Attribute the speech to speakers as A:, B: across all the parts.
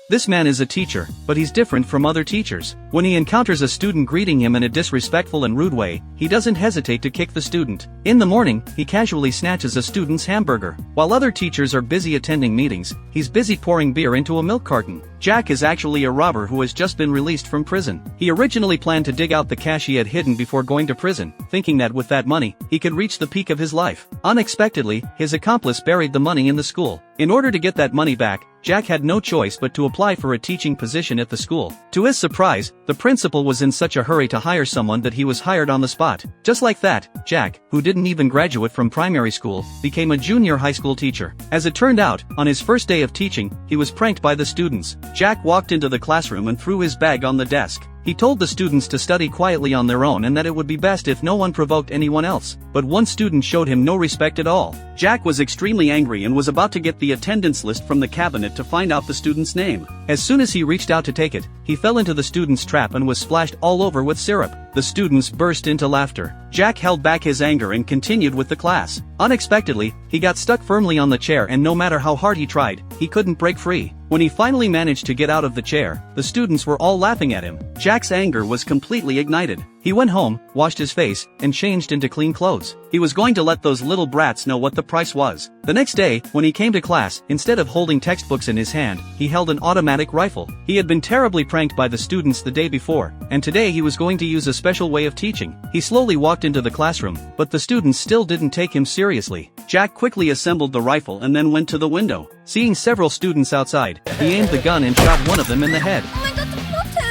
A: This man is a teacher, but he's different from other teachers. When he encounters a student greeting him in a disrespectful and rude way, he doesn't hesitate to kick the student. In the morning, he casually snatches a student's hamburger. While other teachers are busy attending meetings, he's busy pouring beer into a milk carton. Jack is actually a robber who has just been released from prison. He originally planned to dig out the cash he had hidden before going to prison, thinking that with that money, he could reach the peak of his life. Unexpectedly, his accomplice buried the money in the school. In order to get that money back, Jack had no choice but to apply for a teaching position at the school. To his surprise, the principal was in such a hurry to hire someone that he was hired on the spot. Just like that, Jack, who didn't even graduate from primary school, became a junior high school teacher. As it turned out, on his first day of teaching, he was pranked by the students. Jack walked into the classroom and threw his bag on the desk. He told the students to study quietly on their own and that it would be best if no one provoked anyone else. But one student showed him no respect at all. Jack was extremely angry and was about to get the attendance list from the cabinet to find out the student's name. As soon as he reached out to take it, he fell into the student's trap and was splashed all over with syrup. The students burst into laughter. Jack held back his anger and continued with the class. Unexpectedly, he got stuck firmly on the chair and no matter how hard he tried, he couldn't break free. When he finally managed to get out of the chair, the students were all laughing at him. Jack's anger was completely ignited. He went home, washed his face, and changed into clean clothes. He was going to let those little brats know what the price was. The next day, when he came to class, instead of holding textbooks in his hand, he held an automatic rifle. He had been terribly pranked by the students the day before, and today he was going to use a special way of teaching. He slowly walked into the classroom, but the students still didn't take him seriously. Jack quickly assembled the rifle and then went to the window. Seeing several students outside, he aimed the gun and shot one of them in the head.
B: Oh my god, de potten!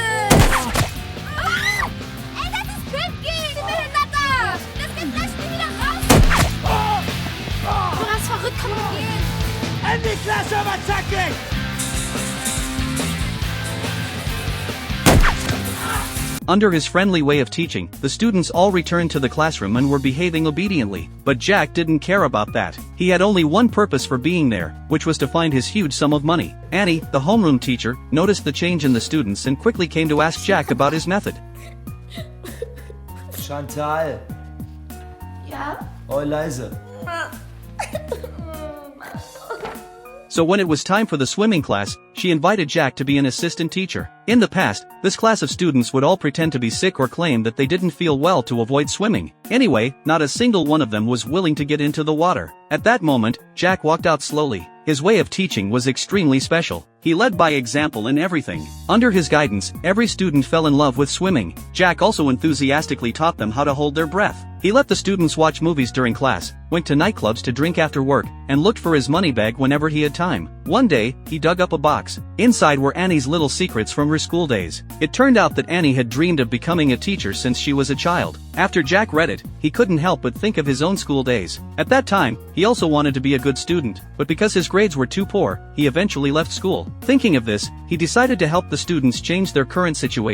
B: Ey, das ist Cookie! Die will Natter! Das geht gleich nie wieder raus! Du hast verrückt, komm gehen!
C: In die Klasse, Mazzaki!
A: Under his friendly way of teaching, the students all returned to the classroom and were behaving obediently. But Jack didn't care about that. He had only one purpose for being there, which was to find his huge sum of money. Annie, the homeroom teacher, noticed the change in the students and quickly came to ask Jack about his method.
C: Chantal.
B: Ja?
C: Oh, leise.
A: So when it was time for the swimming class, she invited Jack to be an assistant teacher. In the past, this class of students would all pretend to be sick or claim that they didn't feel well to avoid swimming. Anyway, not a single one of them was willing to get into the water. At that moment, Jack walked out slowly. His way of teaching was extremely special. He led by example in everything. Under his guidance, every student fell in love with swimming. Jack also enthusiastically taught them how to hold their breath. He let the students watch movies during class, went to nightclubs to drink after work, and looked for his money bag whenever he had time. One day, he dug up a box. Inside were Annie's little secrets from her school days. It turned out that Annie had dreamed of becoming a teacher since she was a child. After Jack read it, he couldn't help but think of his own school days. At that time, he also wanted to be a good student, but because his grades were too poor, he eventually left school. Thinking of this, he decided to help the students change their current situation